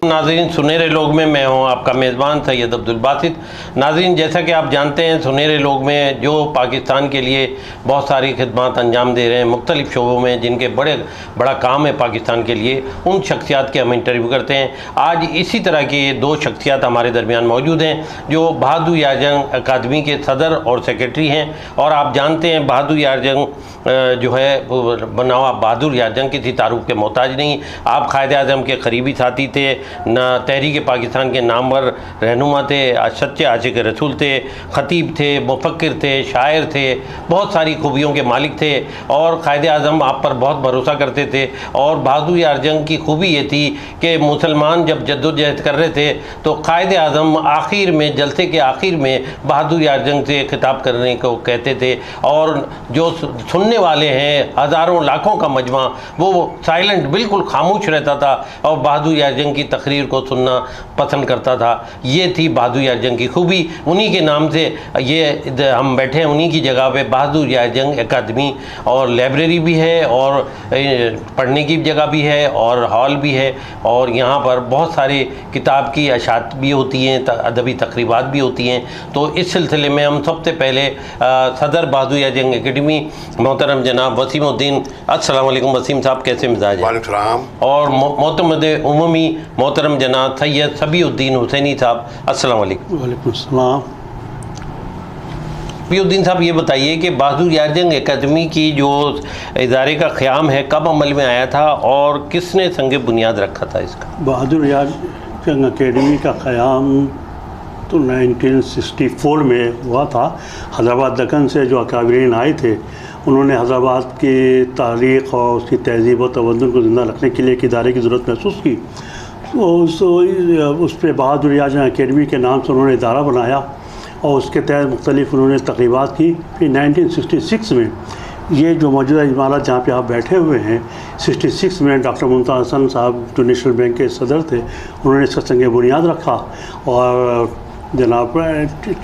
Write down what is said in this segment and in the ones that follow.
नाज़रीन, सुनहरे लोग में मैं हूं आपका मेज़बान सैयद अब्दुल बासित। नाज़रीन, जैसा कि आप जानते हैं, सुनहरे लोग में जो पाकिस्तान के लिए बहुत सारी खिदमत अंजाम दे रहे हैं मुख्तलिफ़ शोबों में, जिनके बड़ा काम है पाकिस्तान के लिए, उन शख्सियात के हम इंटरव्यू करते हैं। आज इसी तरह के दो शख्सियात हमारे दरमियान मौजूद हैं जो बहादुर यार जंग अकादमी के सदर और सेक्रेटरी हैं। और आप जानते हैं बहादुर यार जंग जो है नवाब बहादुर यार जंग किसी तारुफ के मोहताज नहीं। आप कायदे आज़म के करीबी साथी थे, न तहरीक पाकिस्तान के नामवर रहनुमा थे, सच्चे आशिक रसूल थे, ख़तीब थे, मुफक्किर थे, शायर थे, बहुत सारी खूबियों के मालिक थे और कायदे आज़म आप पर बहुत भरोसा करते थे। और बहादुर यार जंग की खूबी ये थी कि मुसलमान जब जद्दोजहद कर रहे थे तो कायदे आज़म आखिर में, जलसे के आखिर में बहादुर यार जंग से खिताब करने को कहते थे। और जो सुनने वाले हैं हज़ारों लाखों का मजमा, वो साइलेंट बिल्कुल खामोश रहता था और बहादुर यार जंग की तकरीर को सुनना पसंद करता था। ये थी बहादुर यार जंग की खूबी। उन्हीं के नाम से ये हम बैठे हैं, उन्हीं की जगह पे बहादुर यार जंग अकादमी, और लाइब्रेरी भी है और पढ़ने की जगह भी है और हॉल भी है। और यहाँ पर बहुत सारे किताब की अशात भी होती हैं, अदबी तकरीबात भी होती हैं। तो इस सिलसिले में हम सबसे पहले सदर बहादुर यार जंग अकेडमी मोहतरम जनाब वसीमुद्दीन, अस्सलाम वालेकुम वसीम साहब, कैसे मिजाज है? वालेकुम सलाम। और मोतमद उममी मोहतरम जनाब सैयद सबीउद्दीन हुसैनी साहब, अस्सलाम वालेकुम। वालेकुम सलाम। सबीउद्दीन साहब, ये बताइए कि बहादुर यार जंग अकादमी की जो इदारे का क़याम है कब अमल में आया था और किसने संग बुनियाद रखा था इसका? बहादुर यार जंग अकेडमी का क़याम तो 1964 में हुआ था। हैदराबाद दक्कन से जो अकाबरीन आए थे, उन्होंने हैदराबाद की तारीख़ और उसकी तहज़ीब और तमद्दुन को ज़िंदा रखने के लिए एक इदारे की ज़रूरत महसूस की। तो उस पर बहादुर यार जंग अकेडमी के नाम से उन्होंने इदारा बनाया और उसके तहत मुख्तलिफ़ उन्होंने तक़रीबात की। फिर 1966 में ये जो मौजूदा इमारत जहाँ पे आप बैठे हुए हैं, 66 में डॉक्टर मुमताज़ हसन साहब जो नेशनल बैंक के सदर थे, उन्होंने इसका संग बुनियाद रखा। और जनाब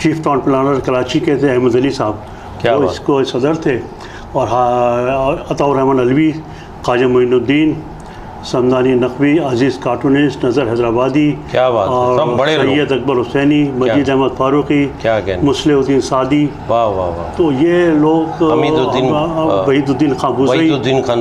चीफ टाउन प्लानर कराची के थे अहमद अली साहब, वो इसको सदर थे। और अताउर रहमान अलवी, ख्वाजा मोइनुद्दीन, समदानी नकवी, अजीज़ कार्टूनिस्ट, नज़र हैदराबादी, क्या बात है, और सब बड़े सैयद अकबर हुसैनी, मजीद अहमद फारूकी, मुस्लिउद्दीन सादी। वाह वाह वाह। तो ये लोग, वहीदुद्दीन खान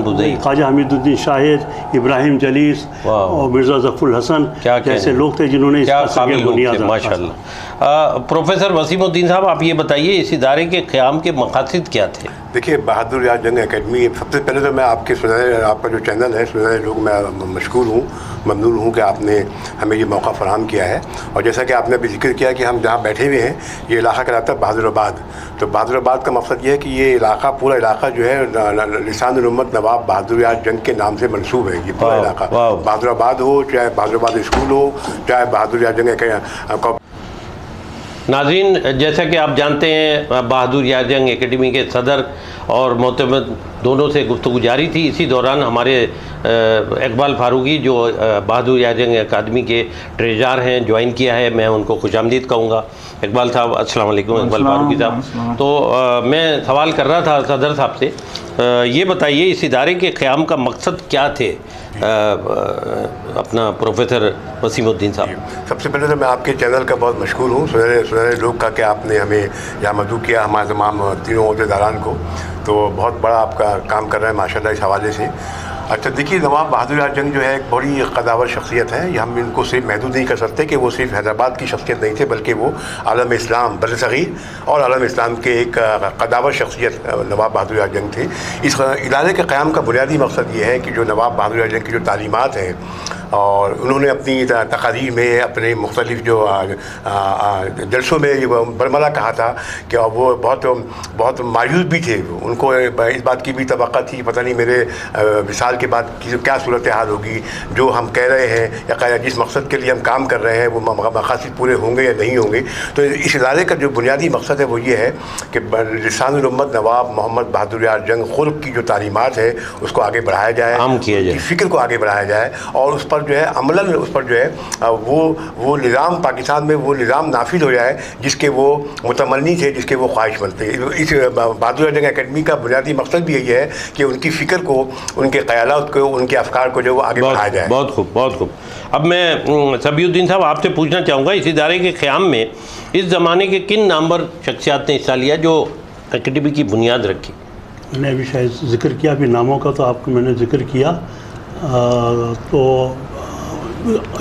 बुज़ई, ख्वाजा हमीदुद्दीन शाहिद, इब्राहिम जलीस और मिर्ज़ा ज़फ़रुल हसन जैसे लोग थे जिन्होंने इसका बुनियाद रखा। माशाअल्लाह। प्रोफेसर वसीमुद्दीन साहब, आप ये बताइए इस इदारे के क़याम के मक़ासिद क्या थे? देखिए, बहादुर यार जंग अकेडमी, सबसे पहले तो मैं आपका जो चैनल है सुनहरे लोग, मैं मशकूर हूँ, ममनून हूँ कि आपने हमें ये मौका फराहम किया है। और जैसा कि आपने अभी जिक्र किया कि हम जहाँ बैठे हुए हैं ये इलाका कहलाता है बहादुराबाद। तो बहादुराबाद का मकसद ये है कि ये इलाका, पूरा इलाका जो है लिसान उम्मत नवाब बहादुर यार जंग के नाम से मंसूब है। ये पूरा इलाका बहादुराबाद हो, चाहे बहादुराबाद स्कूल हो, चाहे बहादुर यार जंग। नाज़रीन, जैसा कि आप जानते हैं बहादुर यार जंग अकेडमी के सदर और मोतमद दोनों से गुफ्तगू जारी थी। इसी दौरान हमारे इकबाल फारूकी जो बहादुर यार जंग अकादमी के ट्रेजर हैं, ज्वाइन किया है, मैं उनको खुशामदीद कहूँगा। इकबाल साहब, अस्सलाम वालेकुम। इकबाल फारूकी साहब, तो मैं सवाल कर रहा था सदर साहब से, ये बताइए इस इदारे के क़याम का मकसद क्या थे अपना प्रोफेसर वसीमुद्दीन साहब? सबसे पहले तो मैं आपके चैनल का बहुत मशहूर हूँ, सुनहरे लोग का, कि आपने हमें यहाँ मदऊ किया, हमारे तमाम तीनों अहदेदारान को। तो बहुत बड़ा आपका काम कर रहे हैं माशाल्लाह इस हवाले से। अच्छा, देखिए, नवाब बहादुर यार जंग जो है एक बड़ी कदावर शख्सियत है। हम इनको सिर्फ महदूद नहीं कर सकते कि वो सिर्फ हैदराबाद की शख्सियत नहीं थे, बल्कि वो आलम इस्लाम, बरसग़ीर और आलम इस्लाम के एक कदावर शख्सियत नवाब बहादुर यार जंग थे। इस इदारे के क़याम का बुनियादी मकसद ये है कि जो नवाब बहादुर यार जंग की जो तालीमात हैं, और उन्होंने अपनी तकारीर में, अपने मुख्तलिफ जो जलसों में बरमला कहा था कि वो बहुत मायूस भी थे। उनको इस बात की भी तवक्को थी, पता नहीं मेरे विसाल के बाद की क्या सूरत हाल होगी, जो हम कह रहे हैं या जिस मकसद के लिए हम काम कर रहे हैं वो मकासद पूरे होंगे या नहीं होंगे। तो इस इदारे का जो बुनियादी मकसद है वो ये है कि लिसान उम्मत नवाब मोहम्मद बहादुर यार जंग खुल्क की जो तालीमात है उसको आगे बढ़ाया जाए, आम किया जाए, फ़िक्र को आगे बढ़ाया जाए, और उस पर जो है अमलन, उस पर जो है वो निज़ाम, पाकिस्तान में वो निज़ाम नाफिज हो जाए जिसके वो मुतमन्नी थे, जिसके वो ख्वाहिश बनते। इस बहादुर यार जंग अकेडमी का बुनियादी मकसद भी यही है कि उनकी फ़िक्र को, उनके ख़याल इंशाल्लाह उसको उनके अफकार को जो वो आगे बढ़ाया जाए। बहुत खूब, बहुत खूब। अब मैं सबीउद्दीन साहब आपसे पूछना चाहूँगा, इस इदारे के क़याम में इस ज़माने के किन नामवर शख्सियात ने हिस्सा लिया जो एकेडमी की बुनियाद रखी? मैंने अभी शायद जिक्र किया, अभी नामों का तो आपको मैंने जिक्र किया। तो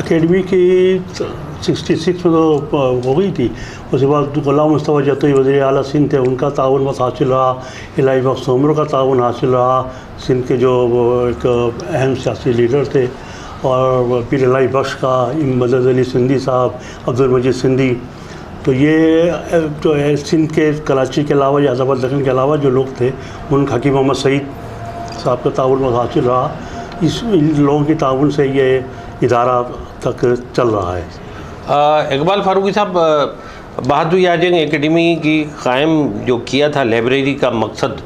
एकेडमी की 66 में तो हो गई थी। उसके बाद गुलाम मुस्तफ़ा जतोई वज़ीर आला सिंध थे, उनका ताउन बहुत हासिल रहा। इलाही बख्श उमर का ताउन हासिल रहा, सिंध के जो एक अहम सियासी लीडर थे। और पीर इलाही बख्श का, मदद अली सिंधी साहब, अब्दुल मजीद सिंधी। तो ये जो है सिंध के कराची के अलावा या हैदराबाद दक्कन के अलावा जो लोग थे, उन हकीम मोहम्मद सईद साहब का ताउन बहुत हासिल रहा। इन लोगों की ताउन से ये इदारा तक चल रहा है। इकबाल फारूकी साहब, बहादुर याजंग एकेडमी की क़ायम जो किया था, लाइब्रेरी का मकसद,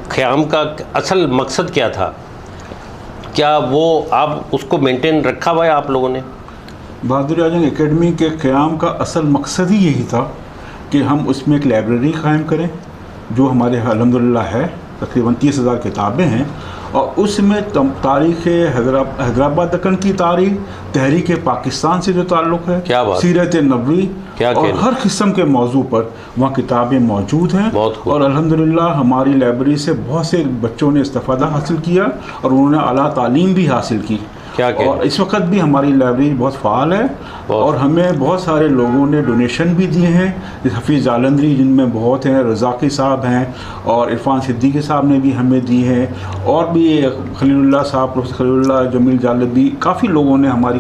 क़याम का असल मकसद क्या था? क्या वो आप उसको मेंटेन रखा हुआ है आप लोगों ने? बहादुर याजंग एकेडमी के क़याम का असल मकसद ही यही था कि हम उसमें एक लाइब्रेरी कायम करें, जो हमारे अल्हम्दुलिल्लाह है। तकरीबन 30,000 किताबें हैं और उसमें तारीख़ हैदराबाद दक्कन की तारीख़, तहरीक पाकिस्तान से जो ताल्लुक़ है, सीरत नबवी और हर किस्म के मौजू पर वहाँ किताबें मौजूद हैं। और अल्हम्दुलिल्लाह हमारी लाइब्रेरी से बहुत से बच्चों ने इस्तिफ़ादा हासिल किया और उन्होंने आला तालीम भी हासिल की। और इस वक्त भी हमारी लाइब्रेरी बहुत फ़ाल है और हमें बहुत सारे लोगों ने डोनेशन भी दिए हैं। हफीज़ जालंधरी जिनमें बहुत हैं, रज़ाकी साहब हैं और इरफान सिद्दीकी साहब ने भी हमें दी हैं, और भी खलीलुल्लाह साहब, प्रोफेसर खलीलुल्लाह, जमील जालबी, काफ़ी लोगों ने हमारी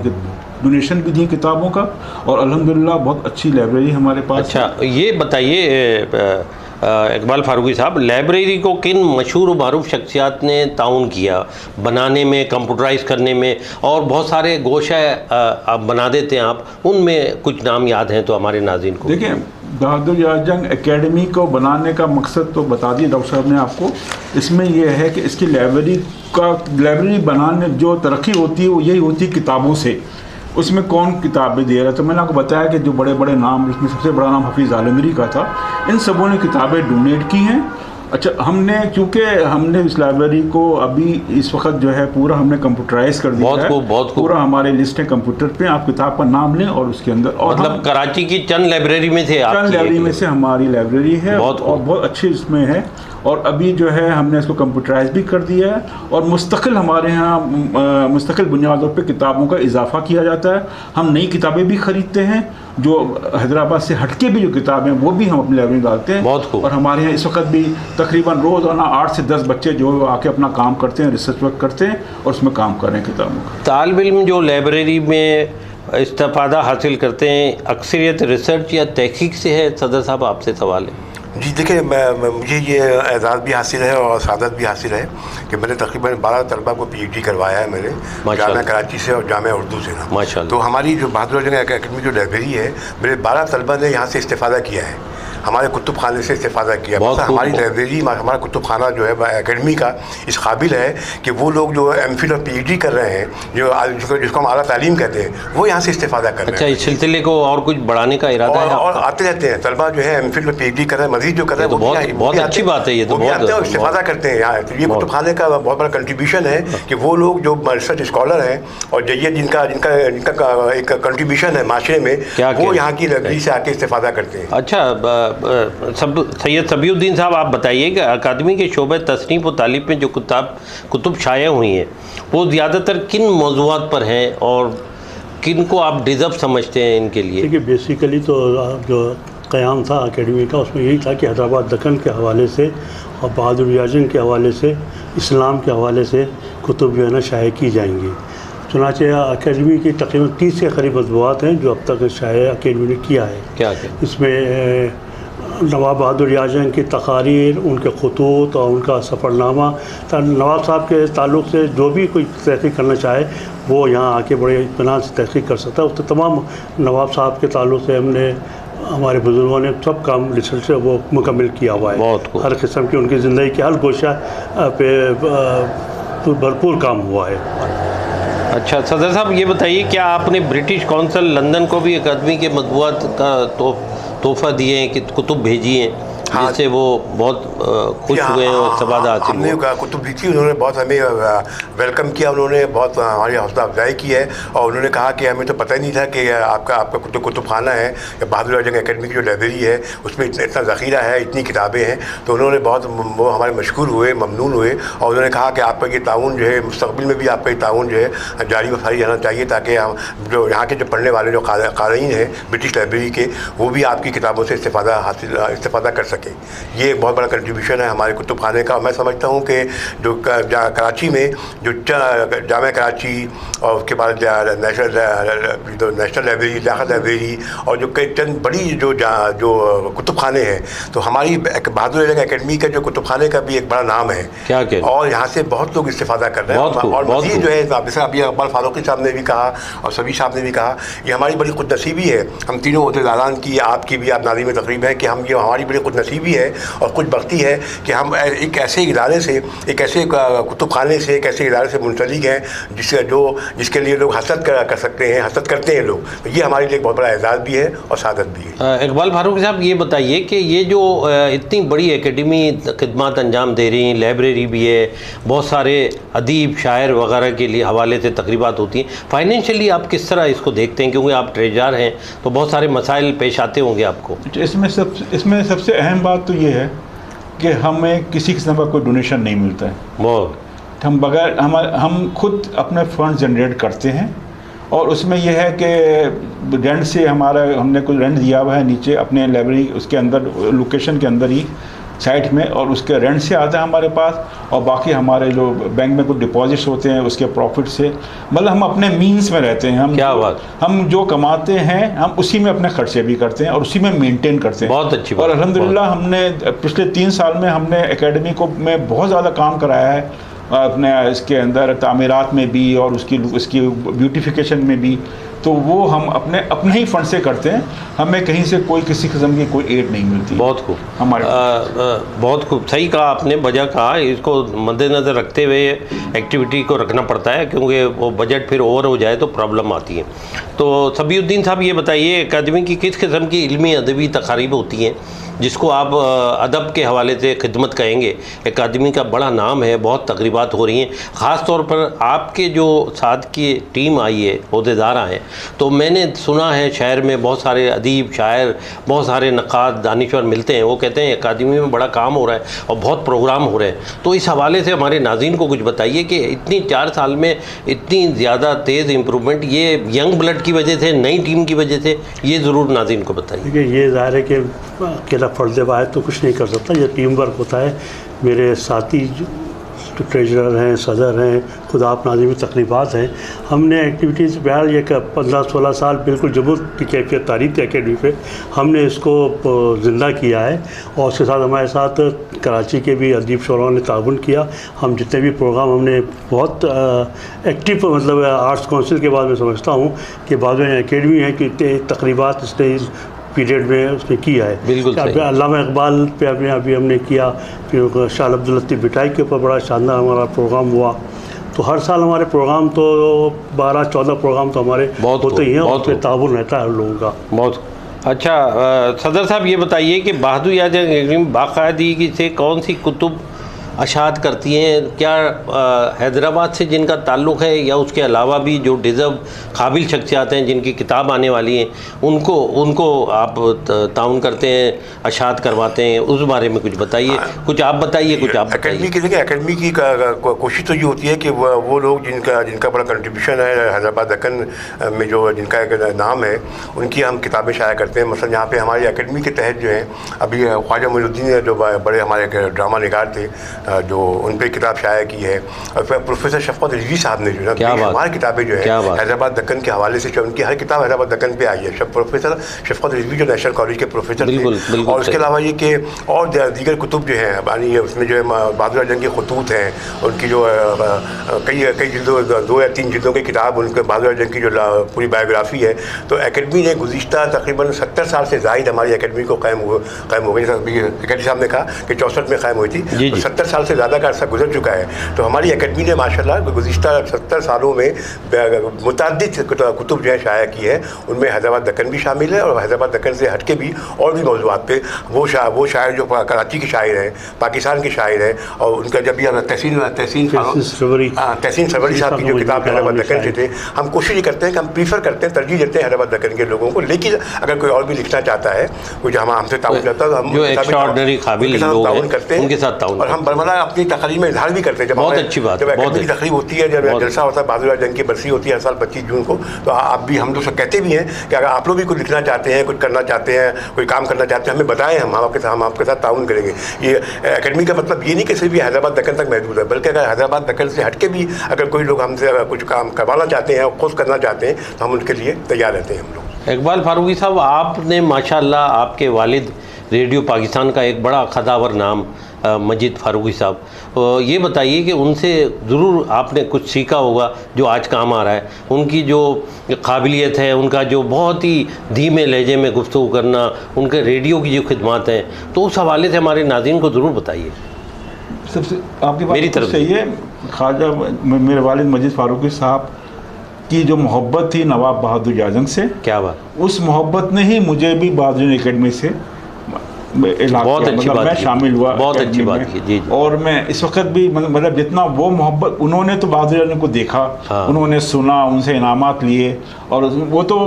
डोनेशन भी दिए किताबों का। और अल्हम्दुलिल्लाह बहुत अच्छी लाइब्रेरी हमारे पास। अच्छा, ये बताइए इकबाल फारूकी साहब, लाइब्रेरी को किन मशहूर मारूफ शख्सियात ने ताउन किया बनाने में, कंप्यूटराइज करने में? और बहुत सारे गोशा आप बना देते हैं आप, उनमें कुछ नाम याद हैं तो हमारे नाज़रीन को? देखिए, बहादुर याजंग एकेडमी को बनाने का मकसद तो बता दिया डॉक्टर साहब ने आपको। इसमें यह है कि इसकी लाइब्रेरी बनाने जो तरक्की होती है वो यही होती है किताबों से। उसमें कौन किताबें दे रहा है, तो मैंने आपको बताया कि जो बड़े बड़े नाम, इसमें सबसे बड़ा नाम हफीज़ जालंधरी का था, इन सबों ने किताबें डोनेट की हैं। अच्छा, चूँकि हमने इस लाइब्रेरी को अभी इस वक्त जो है पूरा हमने कंप्यूटराइज कर दिया है। बहुत पूरा हमारे लिस्ट है कंप्यूटर पे, आप किताब का नाम लें और उसके अंदर, और मतलब कराची की चंद लाइब्रेरी में थे, चंद लाइब्रेरी में से हमारी लाइब्रेरी है और बहुत अच्छी इसमें है। और अभी जो है हमने इसको कंप्यूटराइज भी कर दिया है और मुस्तकिल हमारे यहाँ मुस्तकिल बुनियादों पे किताबों का इजाफा किया जाता है। हम नई किताबें भी ख़रीदते हैं, जो हैदराबाद से हटके भी जो किताबें वो भी हम अपनी लाइब्रेरी में डालते हैं। और हमारे यहाँ इस वक्त भी तकरीबन रोज़ाना 8 से 10 बच्चे जो आके अपना काम करते हैं, रिसर्च वर्क करते हैं और उसमें काम कर रहे हैं किताबों का। तालिब इल्म जो लाइब्रेरी में इस्तिफ़ादा हासिल करते हैं, अक्सरियत रिसर्च या तहक़ीक़ से है? सदर साहब, आपसे सवाल है। जी देखिए, मुझे ये एजाज़ भी हासिल है और सादत भी हासिल है कि मैंने तकरीबन 12 तलबा को PhD करवाया है मैंने, जामिया कराची से और जामिया उर्दू से ना। माशाअल्लाह। तो हमारी जो बहादुर याजंग एकेडमी जो लाइब्रेरी है, मेरे 12 तलबा ने यहाँ से इस्तिफ़ादा किया है, हमारे कुतुब खाने से इस्तिफ़ादा किया। हमारी लाइब्रेरी, हमारा कुतुब खाना जो है एकेडमी का इस काबिल है कि वो लोग जो MPhil और PhD कर रहे हैं, जिसको हम आला तालीम कहते हैं, वो यहाँ से इस्तिफ़ादा कर रहे हैं। अच्छा, इस सिलसिले को और कुछ बढ़ाने का इरादा है? और आते रहते हैं तलबा जो है MPhil और PhD कर रहे हैं, मज़ीद जो कर रहे हैं, बहुत अच्छी बात है। ये तो बहुत इस्तिफ़ादा करते हैं यहाँ। तो ये कुतुब खाने का बहुत बड़ा कंट्रीब्यूशन है कि वो लोग जो रिसर्च स्कॉलर हैं और जैसे जिनका एक कंट्रीब्यूशन है माशरे में, वो यहाँ की लाइब्रेरी से आके इस्तिफ़ादा करते हैं। अच्छा, सैयद सबीउद्दीन साहब, आप बताइए कि अकादमी के शोबे तसनीफ़ और तालीम में जो कुतुब शाया हुई हैं, वो ज़्यादातर किन मौज़ूआत पर हैं और किन को आप डिज़र्व समझते हैं इनके लिए? देखिए, बेसिकली तो जो क़याम था एकेडमी का, उसमें यही था कि हैदराबाद दक्कन के हवाले से और बहादुर याजंग के हवाले से, इस्लाम के हवाले से कुतुब जो है ना शाया की जाएंगी। चुनांचे एकेडमी की तकरीबन 30 के करीब मतबूआत हैं जो अब तक शाया एकेडमी ने किया है। क्या इसमें नवाब बहादुर याजंग की तकारीर, उनके खतूत और उनका सफ़रनामा, नवाब साहब के ताल्लुक़ से जो भी कोई तहक़ीक़ करना चाहे वो यहाँ आके बड़े इत्मीनान से तहक़ीक़ कर सकता है। तो तमाम नवाब साहब के ताल्लुक़ से हमने, हमारे बुज़ुर्गों ने सब काम रिसर्च से वो मुकम्मल किया हुआ है। हर किस्म की उनकी ज़िंदगी के हर गोशा पे भरपूर काम हुआ है। अच्छा, सदर साहब ये बताइए, क्या आपने ब्रिटिश कौंसल लंदन को भी अकादमी के मतबूआत का तोहफ़ा दिए हैं कि कुतुब भेजी हैं? जिससे वो बहुत खुश हुए हैं और सवादा हासिल हमने हुआ। कुतुब दी थी, उन्होंने बहुत हमें वेलकम किया, उन्होंने बहुत हमारी हौसला अफजाई की है और उन्होंने कहा कि हमें तो पता ही नहीं था कि आपका कुतुब खाना है या बहादुर आजम एकेडमी की जो लाइब्रेरी है उसमें इतना ज़ख़ीरा है, इतनी किताबें हैं। तो उन्होंने बहुत वो हमारे मशकूर हुए, ममनून हुए और उन्होंने कहा कि आपका ये ताउन जो है मुस्तक़बिल में भी आपका ये ताउन जो है जारी व सारी रहना चाहिए, ताकि हम जो यहाँ के जो पढ़ने वाले जो क़ारीन हैं ब्रिटिश लाइब्रेरी के, वो भी आपकी किताबों से इस्तेफ़ादा कर सकें। ये एक बहुत बड़ा कंट्रीब्यूशन है हमारे कुतुब खाने का। मैं समझता हूँ कि जो कराची में जो जामा कराची और उसके बाद नेशनल लाइब्रेरी, लियाकत लाइब्रेरी और जो कई चंद बड़ी जो कुतुब खाने हैं, तो हमारी बहादुर आजम एकेडमी का जो कुतुब खाने का भी एक बड़ा नाम है क्या और यहाँ से बहुत लोग इस्तेफ़ादा कर रहे हैं। और मज़ीद जो है जैसे अभी अकबर फारूकी साहब ने भी कहा और सभी साहब ने भी कहा, ये हमारी बड़ी खुदनसीबी है, हम तीनों ओहदेदारान की, आपकी भी, आप नाज़िम तकरीब है कि हम ये हमारी बड़ी खुदनसीबी है और कुछ बख्ती है कि हम एक ऐसे इदारे से, एक ऐसे कुतुब खाने से, एक ऐसे इदारे से मुंसलिक हैं जिसके लिए लोग हसरत कर सकते हैं, हसरत करते हैं लोग। तो ये हमारे लिए एक बहुत बड़ा एजाज़ भी है और सादत भी है। इकबाल फारूकी साहब ये बताइए कि ये जो इतनी बड़ी एकेडमी खिदमत अंजाम दे रही, लाइब्रेरी भी है, बहुत सारे अदीब शायर वगैरह के लिए हवाले से तकरीबात होती हैं, फाइनेंशियली आप किस तरह इसको देखते हैं? क्योंकि आप ट्रेजर हैं तो बहुत सारे मसाइल पेश आते होंगे आपको। इसमें सबसे अहम बात तो ये है कि हमें किसी किस्म का कोई डोनेशन नहीं मिलता है। बहुत हम बगैर हम खुद अपने फंड जनरेट करते हैं और उसमें यह है कि रेंट से हमने कुछ रेंट दिया हुआ है नीचे अपने लाइब्रेरी उसके अंदर, लोकेशन के अंदर ही साइट में, और उसके रेंट से आता है हमारे पास, और बाकी हमारे जो बैंक में कुछ डिपॉजिट्स होते हैं उसके प्रॉफिट से, मतलब हम अपने मीन्स में रहते हैं। हम जो कमाते हैं हम उसी में अपने खर्चे भी करते हैं और उसी में मेंटेन करते हैं। बहुत अच्छी बात। और अल्हम्दुलिल्लाह हमने पिछले 3 साल में हमने एकेडमी में बहुत ज़्यादा काम कराया है, अपने इसके अंदर तामीरात में भी और उसकी ब्यूटिफिकेशन में भी। तो वो हम अपने ही फंड से करते हैं, हमें कहीं से किसी किस्म की कोई एड नहीं मिलती। बहुत खूब, हमारे बहुत खूब सही कहा आपने, वजह कहा। इसको मद्देनज़र रखते हुए एक्टिविटी को रखना पड़ता है, क्योंकि वो बजट फिर ओवर हो जाए तो प्रॉब्लम आती है। तो सबीउद्दीन साहब ये बताइए, अकादमी की किस किस्म की इल्मी अदबी तकारीब होती हैं जिसको आप अदब के हवाले से खिदमत कहेंगे? अकादमी का बड़ा नाम है, बहुत तकरीबात हो रही हैं, ख़ास तौर पर आपके जो साथ की टीम आई है, ओहदेदार आए, तो मैंने सुना है शहर में बहुत सारे अदीब शायर, बहुत सारे नक़ाद दानिश्वर मिलते हैं, वो कहते हैं अकादमी में बड़ा काम हो रहा है और बहुत प्रोग्राम हो रहे हैं। तो इस हवाले से हमारे नाज़रीन को कुछ बताइए कि इतनी 4 साल में इतनी ज़्यादा तेज़ इम्प्रूवमेंट, ये यंग ब्लड की वजह से, नई टीम की वजह से, ये ज़रूर नाज़रीन को बताइए। देखिए, ये ज़ाहिर है कि अकेला फ़र्ज़ वाहिद तो कुछ नहीं कर सकता, ये टीम वर्क होता है। मेरे साथी जो ट्रेजरर हैं, सदर हैं, खुदा आप नाज़िम तकरीबात हैं, हमने एक्टिविटीज़ बहरहाल ये 15-16 साल बिल्कुल जमूत की कैफियत तारीख थी एकेडमी पे, हमने इसको ज़िंदा किया है। और उसके साथ हमारे साथ कराची के भी अदीब शोराओं ने ताउन किया। हम जितने भी प्रोग्राम हमने बहुत एक्टिव, मतलब आर्ट्स काउंसिल के बाद मैं समझता हूँ कि बहादुर एकेडमी है कि तकरीबात इसने पीरियड में उसने किया है। बिल्कुल सही। अल्लामा इकबाल पे अभी हमने किया, फिर शाह अब्दुल लतीफ़ भिटाई के ऊपर बड़ा शानदार हमारा प्रोग्राम हुआ। तो हर साल हमारे प्रोग्राम तो 12-14 प्रोग्राम तो हमारे होते ही हैं और उसमें ताउन रहता है हर लोगों का। बहुत अच्छा। सदर साहब ये बताइए कि बहादुर आजम एकेडमी बाकायदगी से कौन सी कुतुब अशात करती हैं? क्या हैदराबाद से जिनका ताल्लुक़ है या उसके अलावा भी जो डिज़र्व काबिल शख्सियात हैं जिनकी किताब आने वाली हैं, उनको आप ताउन करते हैं, अशात करवाते हैं? उस बारे में कुछ बताइए। कुछ आप बताइए, कुछ आप एकेडमी की, देखिए एकेडमी की कोशिश तो ये होती है कि वो लोग जिनका बड़ा कंट्रीब्यूशन है हैदराबाद दक्कन में, जो जिनका एक नाम है, उनकी हम किताबें शाया करते हैं। मसलन यहाँ पे हमारी एकेडमी के तहत जो है अभी ख्वाजा मोइनुद्दीन जो बड़े हमारे ड्रामा निगार थे, जो उन पर किताब शाया की है, और फिर प्रोफेसर शफकत रिजवी साहब ने जो है हमारी किताबें जो है हैदराबाद दक्कन के हवाले से, उनकी हर किताब हैदराबाद दक्कन पे आई है। प्रोफेसर शफकत रिजवी जो नेशनल कॉलेज के प्रोफेसर थे, और उसके अलावा ये कि और दीगर कुतुब जो हैं यानी उसमें जो है बहादुर आजम के खतूत हैं, उनकी जो कई जिल्दों, 2 या 3 जिल्दों की किताब, उनके बहादुर आजम की जो पूरी बायोग्राफी है। तो एकेडमी ने गुज़िश्ता तकरीबन 70 साल से ज़ायद हमारी एकेडमी को कायम हो गई। सेक्रेटरी साहब ने कहा कि 64 में कायम हुई थी, तो 70 साल साल से ज़्यादा का अर्सा गुजर चुका है। तो हमारी एकेडमी ने माशाल्लाह गुज़िश्ता 70 सालों में मुतअद्दिद कुतुब जो है शाया की है, उनमें हैदराबाद दक्कन भी शामिल है और हैदराबाद दक्कन से हट के भी और भी मौज़ूआत पे वो शायर जो कराची के शायर हैं, पाकिस्तान के शायर हैं, और उनका जब भी तहसीन सरवरी साहब की जो किताब हैदराबाद दक्कन से थे, हम कोशिश ये करते हैं कि हम प्रीफर करते हैं, तरजीह देते हैं हैदराबाद दक्कन के लोगों को। लेकिन अगर कोई और भी लिखना चाहता है, कोई जो हमसे ताउन करता है, तो हम जो एक्स्ट्राऑर्डिनरी काबिल लोग हैं करते हैं, उनके साथ ताउन, और हम बरमला अपनी तकरीर में इजहार भी करते हैं। बहुत अच्छी बात, जब एकेडमी की तकरीब होती है, जब जलसा होता है, बहादुर जंग की बरसी होती है हर साल 25 जून को, तो आप भी, हम लोग सब कहते भी हैं कि अगर आप लोग भी कुछ लिखना चाहते हैं, कुछ करना चाहते हैं, कोई काम करना चाहते हैं, हमें बताएं, हम आपके साथ ताउन करेंगे। ये एकेडमी का मतलब ये नहीं कि सिर्फ हैदराबाद दक्कन तक महदूद है, बल्कि अगर हैदराबाद दक्कन से हट के भी अगर कोई लोग हमसे अगर कुछ काम करवाना चाहते हैं, खुद करना चाहते हैं, तो हम उनके लिए तैयार रहते हैं हम लोग। इकबाल फारूकी साहब, आपने माशाल्लाह, आपके वालिद रेडियो पाकिस्तान का एक बड़ा खदावर नाम मजीद फारूकी साहब, ये बताइए कि उनसे ज़रूर आपने कुछ सीखा होगा जो आज काम आ रहा है। उनकी जो काबिलियत है, उनका जो बहुत ही धीमे लहजे में गुफ्तगू करना, उनके रेडियो की जो खिदमत हैं, तो उस हवाले से हमारे नाज़रीन को ज़रूर बताइए। सबसे आपकी बात मेरी तरफ सही है। ख्वाजा मेरे वालिद मजीद फारूकी साहब की जो मोहब्बत थी नवाब बहादुर आजम से, क्या बात, उस मोहब्बत ने ही मुझे भी बहादुर एकेडमी से बहुत अच्छी बात, मैं शामिल हुआ, बहुत अच्छी बात की जी। और मैं इस वक्त भी मतलब जितना वो मोहब्बत उन्होंने तो बहादुर आजम को देखा, हाँ। उन्होंने सुना, उनसे इनामात लिए, और वो तो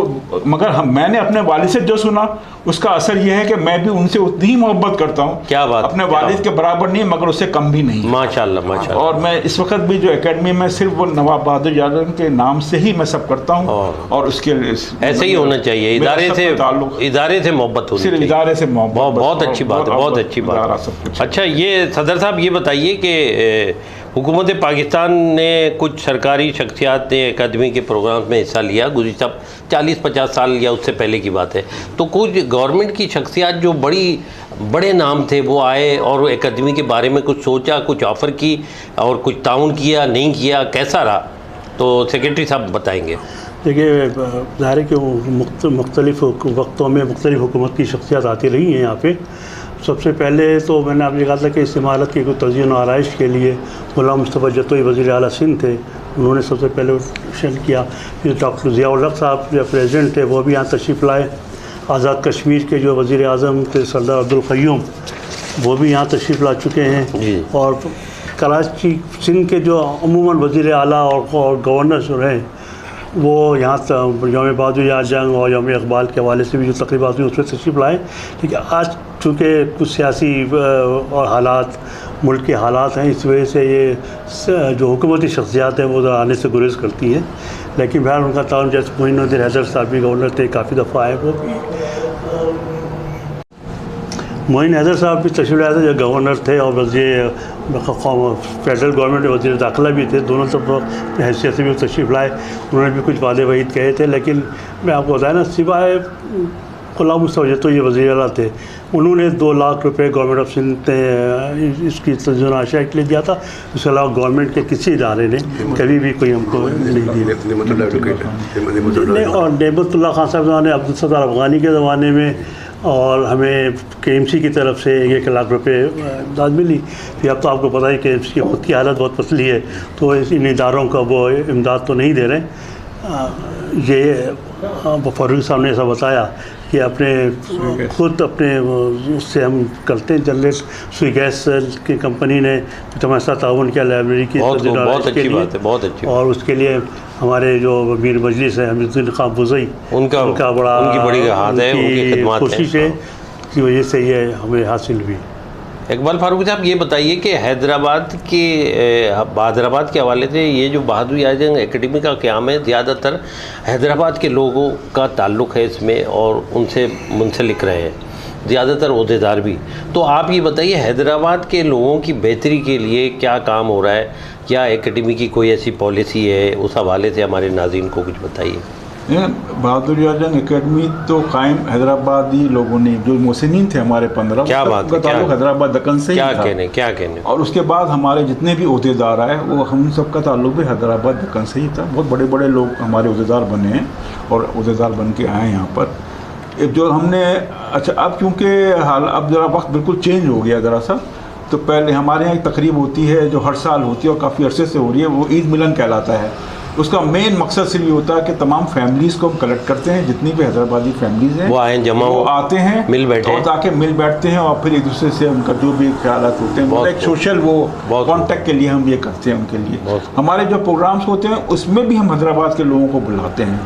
मगर मैंने अपने वालिद से जो सुना उसका असर यह है कि मैं भी उनसे उतनी ही मोहब्बत करता हूँ। क्या बात, अपने वालिद के बराबर नहीं मगर उससे कम भी नहीं। माशाल्लाह माशाल्लाह। और मैं इस वक्त भी जो एकेडमी में सिर्फ वो नवाब बहादुर आजम के नाम से ही मैं सब करता हूँ, और उसके ऐसे ही होना चाहिए, इदारे से मोहब्बत होनी चाहिए, इदारे से मोहब्बत। बहुत अच्छी बात है, बहुत अच्छी बात। अच्छा, ये सदर साहब ये बताइए कि हुकूमत पाकिस्तान ने कुछ सरकारी शख्सियात ने अकादमी के प्रोग्राम में हिस्सा लिया, गुज़िश्ता 40-50 साल या उससे पहले की बात है, तो कुछ गवर्नमेंट की शख्सियात जो बड़े नाम थे वो आए और अकादमी के बारे में कुछ सोचा, कुछ ऑफ़र की और कुछ ताउन किया, नहीं किया, कैसा रहा? तो सेक्रेटरी साहब बताएंगे। देखिए, ज़ाहिर है कि मुख्तलिफ़ वक्तों में मुख्तलिफ़ हुकूमत की शख्सियात आती रही हैं यहाँ पे। सबसे पहले तो मैंने आपने कहा था कि इस इमारत की कोई तज़यीन और आराइश के लिए गुलाम मुस्तफ़ा जतोई वज़ीर आला सिंध थे, उन्होंने सबसे पहले ऑप्शन किया। फिर डॉक्टर ज़िया-उल हक़ साहब जो प्रेसिडेंट थे वो भी यहाँ तशरीफ़ लाए। आज़ाद कश्मीर के जो वज़ीर आज़म थे सरदार अब्दुल क़य्यूम, वो भी यहाँ तशरीफ़ ला चुके हैं। और कराची सिंध के जो अमूमन वज़ीर आला और गवर्नर जो रहे वो यहाँ यौम बहादुर आजम और यौम इक़बाल के हवाले से भी जो तक़रीबात हुई उसमें तशरीफ़ लाए। लेकिन आज चूँकि कुछ सियासी और हालात, मुल्क के हालात हैं, इस वजह से ये जो हुकूमती शख्सियात हैं वो आने से गुरेज करती हैं। लेकिन बहरहाल उनका ताउन, जैसे मोइनुद्दीन हैदर साहब भी गवर्नर थे, काफ़ी दफ़ा आए, वो भी मोइन हैदर साहब भी तशरीफ़ लाए थे, जो गवर्नर थे और वज़ीर फेडरल गवर्नमेंट में वज़ीर दाखिला भी थे, दोनों तरफ हैसियत से भी तशरीफ़ लाए। उन्होंने भी कुछ वादे वहीद कहे थे, लेकिन मैं आपको बताया ना, सिवाय गुलाम मुस्तफ़ा तो ये वज़ीर आला थे, उन्होंने 2 लाख रुपए गवर्नमेंट ऑफ सिंध ने इसकी तज़यीन आशा के लिए दिया था। इसके अलावा गवर्नमेंट के किसी इदारे ने कभी भी कोई हमको नहीं दिया। और नेमतुल्लाह खान साहब ज़माने, अब्दुल सत्तार अफ़गानी के ज़माने में, और हमें KMC की तरफ से 1 लाख रुपए इमदाद मिली। फिर अब तो आपको पता है कि KMC की ख़ुद की हालत बहुत पतली है, तो इन इदारों का वो इमदाद तो नहीं दे रहे। ये फारूकी साहब ने ऐसा बताया कि खुद अपने उससे हम करते हैं, जनरेट सुई गैस की कंपनी ने हमारे साथ ताउन किया लाइब्रेरी की, बहुत अच्छी बात है, बहुत अच्छी। और उसके लिए हमारे जो मीर मजलिस है हमीदुद्दीन खान बुज़ई, उनकी बड़ी हाथ है, उनकी खिदमत कोशिश है की वजह से ये हमें हासिल हुई। इकबाल फारूकी साहब ये बताइए कि हैदराबाद के हवाले से ये जो बहादुर आजम एकेडमी का क़याम है, ज़्यादातर हैदराबाद के लोगों का ताल्लुक़ है इसमें और उनसे मुंसलिक रहे हैं ज़्यादातर ओहदेदार भी। तो आप ये बताइए, हैदराबाद के लोगों की बेहतरी के लिए क्या काम हो रहा है? क्या एकेडमी की कोई ऐसी पॉलिसी है? उस हवाले से हमारे नाज़रीन को कुछ बताइए। बहादुर आजम एकेडमी तो कायम हैदराबादी लोगों ने, जो मोहसिनीन थे हमारे 15, क्या बात है, हैदराबाद दक्कन से क्या कहने। और उसके बाद हमारे जितने भी ओहदेदार आए वो हम सबका ताल्लुक भी हैदराबाद दक्कन से ही था। बहुत बड़े बड़े लोग हमारे ओहदेदार बने हैं और ओहदेदार बन के आए यहाँ पर। जो हमने, अच्छा अब चूँकि हाल अब ज़रा वक्त बिल्कुल चेंज हो गया ज़रा सा, तो पहले हमारे यहाँ एक तकरीब होती है जो हर साल होती है और काफ़ी अरसे से हो रही है, वो ईद मिलन कहलाता है। उसका मेन मकसद सिर्फ ये होता है कि तमाम फैमिलीज़ को हम कलेक्ट करते हैं, जितनी भी हैदराबादी फैमिलीज़ हैं वो आए, जमा वो आते हैं, मिल बैठे और ताकि मिल बैठते हैं और फिर एक दूसरे से उनका जो भी ख्यालात होते हैं, मतलब एक सोशल वो कॉन्टेक्ट के लिए हम ये करते हैं उनके लिए। हमारे जो प्रोग्राम्स होते हैं उसमें भी हम हैदराबाद के लोगों को बुलाते हैं।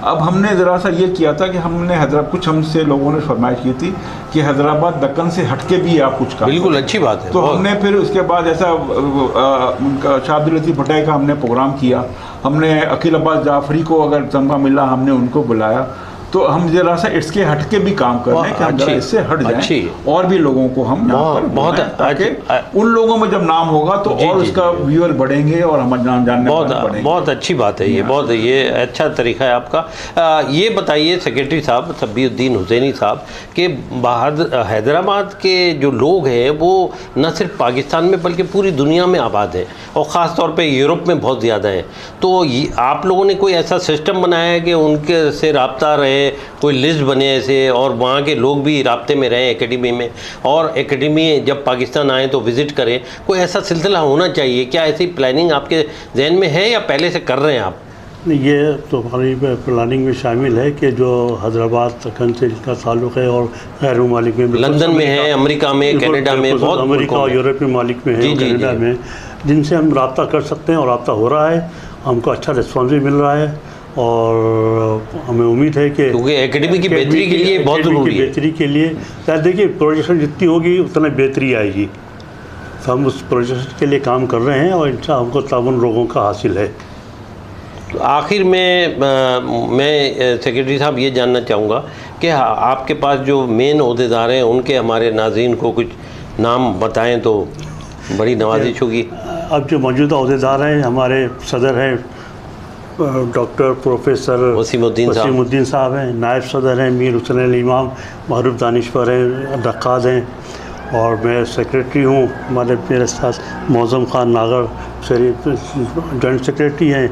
अब हमने ज़रा सा ये किया था कि हमने कुछ हमसे लोगों ने फरमाइश की थी कि हैदराबाद दक्कन से हटके भी आप कुछ काम। बिल्कुल अच्छी बात है। तो हमने फिर उसके बाद ऐसा उनका शाह अब्दुल लतीफ़ भट्टाई का हमने प्रोग्राम किया, हमने अकील अब्बास जाफरी को अगर तमगा मिला हमने उनको बुलाया। तो हम जरा सा इसके हटके भी काम कर रहे हैं कि हम जरा इससे हट जाएं और भी लोगों को हम यहाँ पर बहुत ताकि उन लोगों में जब नाम होगा तो और उसका व्यूअर बढ़ेंगे और हम जानने बढ़ेंगे। बहुत अच्छी बात है ये, बहुत ये अच्छा तरीका है आपका। ये बताइए सेक्रेटरी साहब सब्बीउद्दीन हुसैनी साहब कि हैदराबाद के जो लोग हैं वो न सिर्फ पाकिस्तान में बल्कि पूरी दुनिया में आबाद हैं और ख़ास तौर पे यूरोप में बहुत ज़्यादा हैं। तो आप लोगों ने कोई ऐसा सिस्टम बनाया है कि उनके से रब्ता रहे, कोई लिस्ट बने ऐसे और वहाँ के लोग भी राब्ते में रहें एकेडमी में, और एकेडमी जब पाकिस्तान आए तो विज़िट करें, कोई ऐसा सिलसिला होना चाहिए? क्या ऐसी प्लानिंग आपके जहन में है या पहले से कर रहे हैं आप? ये तो हमारी प्लानिंग में शामिल है कि जो हैदराबाद दक्कन से जिसका ताल्लुक़ है और गैर ममालिक में, लंदन में है, अमेरिका में, कनाडा में, बहुत अमेरिका और यूरोपीय ममालिक में है, कनाडा में, जिनसे हम रब्ता कर सकते हैं और रब्ता हो रहा है। हमको अच्छा रिस्पॉन्स भी मिल रहा है और हमें उम्मीद है कि क्योंकि एकेडमी की बेहतरी के लिए बहुत ज़रूरी है। बेहतरी के लिए देखिए प्रोजेक्शन जितनी होगी उतना बेहतरी आएगी, तो हम उस प्रोजेक्शन के लिए काम कर रहे हैं और इंशाअल्लाह हमको ताउन लोगों का हासिल है। तो आखिर में मैं सेक्रेटरी साहब ये जानना चाहूँगा कि आपके पास जो मेन ओहदेदार हैं उनके हमारे नाज़रीन को कुछ नाम बताएं तो बड़ी नवाजिश होगी। अब जो मौजूदा ओहदेदार हैं, हमारे सदर हैं डॉक्टर प्रोफेसर वसीमुद्दीन साहब हैं, नायब सदर हैं मीर हुसैन अली इमाम, मारूफ दानिशवर हैं, रक्काज हैं, और मैं सेक्रेटरी हूँ। हमारे मेरे साथ मौज़म खान नागर जॉइंट सेक्रेटरी हैं,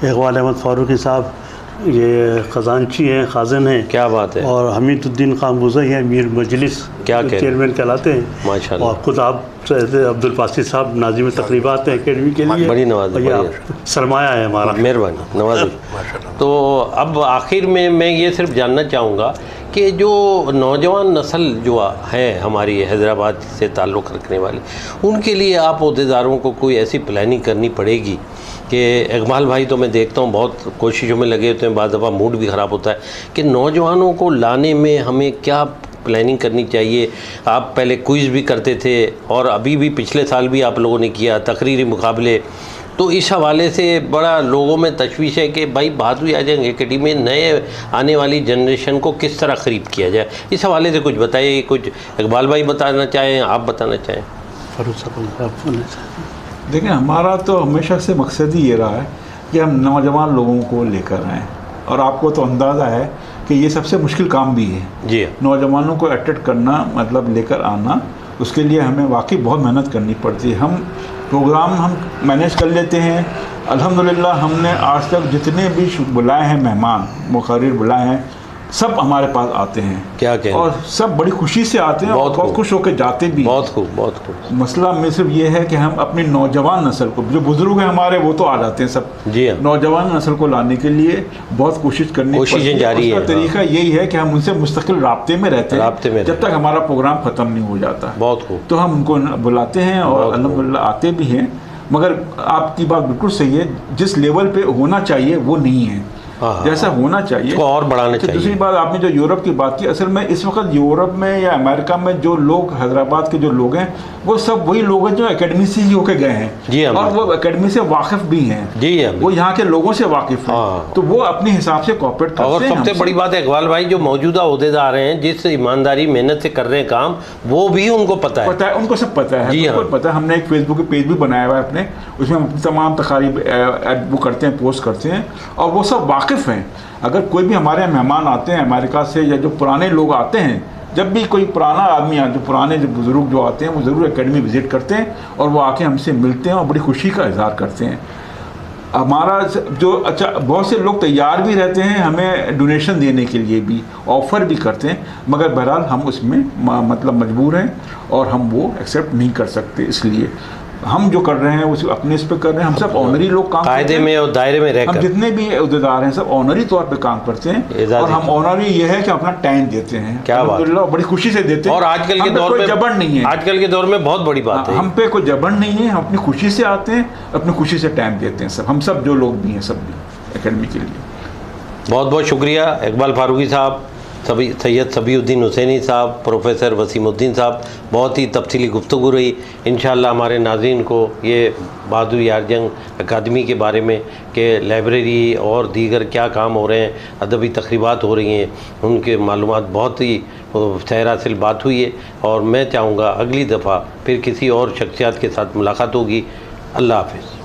इकबाल अहमद फारूकी साहब ये ख़जानची हैं, खाज़न हैं। क्या बात है। और हमीदुद्दीन खान बुज़ई हैं, मीर मजलिस क्या चेयरमैन कहलाते हैं माशाल्लाह। और खुद आप अब्दुल बासित साहब नाज़िम तकरीबात हैं एकेडमी के लिए, बड़ी नवाज़ सरमाया है हमारा, मेहरबानी नवाज़। तो अब आखिर में मैं ये सिर्फ जानना चाहूँगा कि जो नौजवान नस्ल जो है हमारी हैदराबाद से ताल्लुक़ रखने वाले, उनके लिए आप ओहदेदारों को कोई ऐसी प्लानिंग करनी पड़ेगी कि इकबाल भाई तो मैं देखता हूँ बहुत कोशिशों में लगे होते हैं, बाद दफ़ा मूड भी ख़राब होता है कि नौजवानों को लाने में हमें क्या प्लानिंग करनी चाहिए? आप पहले क्विज़ भी करते थे और अभी भी पिछले साल भी आप लोगों ने किया तकरीरी मुकाबले, तो इस हवाले से बड़ा लोगों में तशवीश है कि भाई बहादुरी आ जाएंगे एकेडमी में, नए आने वाली जनरेशन को किस तरह ख़रीद किया जाए, इस हवाले से कुछ बताइए। कुछ इकबाल भाई बताना चाहें, आप बताना चाहें? देखिए हमारा तो हमेशा से मकसद ही ये रहा है कि हम नौजवान लोगों को लेकर आएँ, और आपको तो अंदाज़ा है कि ये सबसे मुश्किल काम भी है जी। नौजवानों को अट्रैक्ट करना, मतलब लेकर आना, उसके लिए हमें वाकई बहुत मेहनत करनी पड़ती है। हम प्रोग्राम हम मैनेज कर लेते हैं अल्हम्दुलिल्लाह। हमने आज तक जितने भी बुलाए हैं मेहमान मुक़र्रिर बुलाए हैं, सब हमारे पास आते हैं, क्या कहें, और सब बड़ी खुशी से आते हैं और बहुत खुश होकर जाते भी। बहुत खूब, बहुत खूब। मसला में सिर्फ ये है कि हम अपनी नौजवान नस्ल को, जो बुजुर्ग हैं हमारे वो तो आ जाते हैं सब, जी, नौजवान नस्ल को लाने के लिए बहुत कोशिश करनी पड़ती है। जारी है। तरीका यही है कि हम उनसे मुस्तकिल राब्ते में रहते हैं जब तक हमारा प्रोग्राम ख़त्म नहीं हो जाता। बहुत खूब। तो हम उनको बुलाते हैं और अल्हम्दुलिल्लाह आते भी हैं, मगर आपकी बात बिल्कुल सही है, जिस लेवल पे होना चाहिए वो नहीं है, जैसा होना चाहिए और बढ़ाना चाहिए। दूसरी बात, आपने जो यूरोप की बात की, असल में इस वक्त यूरोप में या अमेरिका में जो लोग हैदराबाद के जो लोग हैं वो सब वही लोग हैं जो एकेडमी से ही होके गए हैं जी, और वो एकेडमी से वाकिफ भी हैं जी, वो यहाँ के लोगों से वाकिफ हैं, तो वो अपने हिसाब से कॉपरेट करते हैं। और सबसे बड़ी बात है इकबाल भाई, जो मौजूदा ओहदेदार हैं जिस ईमानदारी मेहनत से कर रहे हैं काम, वो भी उनको पता है, उनको सब पता है, उनको पता है। हमने एक फेसबुक पेज भी बनाया हुआ है अपने, उसमें हम तमाम तकारीब वो करते हैं, पोस्ट करते हैं, और वो सब वाकिफ हैं। अगर कोई भी हमारे यहाँ मेहमान आते हैं अमेरिका से, या जो पुराने लोग आते हैं, जब भी कोई पुराना आदमी जो पुराने जो बुज़ुर्ग जो आते हैं वो ज़रूर एकेडमी विज़िट करते हैं और वो आके हमसे मिलते हैं और बड़ी खुशी का इजहार करते हैं। हमारा जो अच्छा बहुत से लोग तैयार भी रहते हैं हमें डोनेशन देने के लिए भी, ऑफ़र भी करते हैं, मगर बहरहाल हम उसमें मतलब मजबूर हैं और हम वो एक्सेप्ट नहीं कर सकते। इसलिए हम जो कर रहे हैं उस अपने इस पे कर रहे हैं। हम सब ऑनरी लोग काम करते हैं, में और दायरे में रहकर हम जितने भी अहदेदार हैं सब ऑनरी तौर पे काम करते हैं। और हम ऑनरी ये है कि अपना टाइम देते हैं, क्या बात, बड़ी खुशी से देते हैं। और आजकल के दौर में जबरन नहीं है, आजकल के दौर में बहुत बड़ी बात है, हम पे कोई जबरन नहीं है। हम अपनी खुशी से आते हैं, अपनी खुशी से टाइम देते हैं सब, हम सब जो लोग भी हैं सब भी एकेडमी के लिए। बहुत बहुत शुक्रिया इकबाल फारूकी साहब, सैयद सबीउद्दीन हुसैनी साहब, प्रोफेसर वसीमुद्दीन साहब, बहुत ही तफसीली गुफ्तगू रही। इंशाअल्लाह हमारे नाज़रीन को ये बहादुर यार जंग अकादमी के बारे में कि लाइब्रेरी और दीगर क्या काम हो रहे हैं, अदबी तकरीबात हो रही हैं, उनके मालूमात बहुत ही सैर हासिल बात हुई है। और मैं चाहूँगा अगली दफ़ा फिर किसी और शख्सियत के साथ मुलाकात होगी। अल्लाह हाफ़िज़।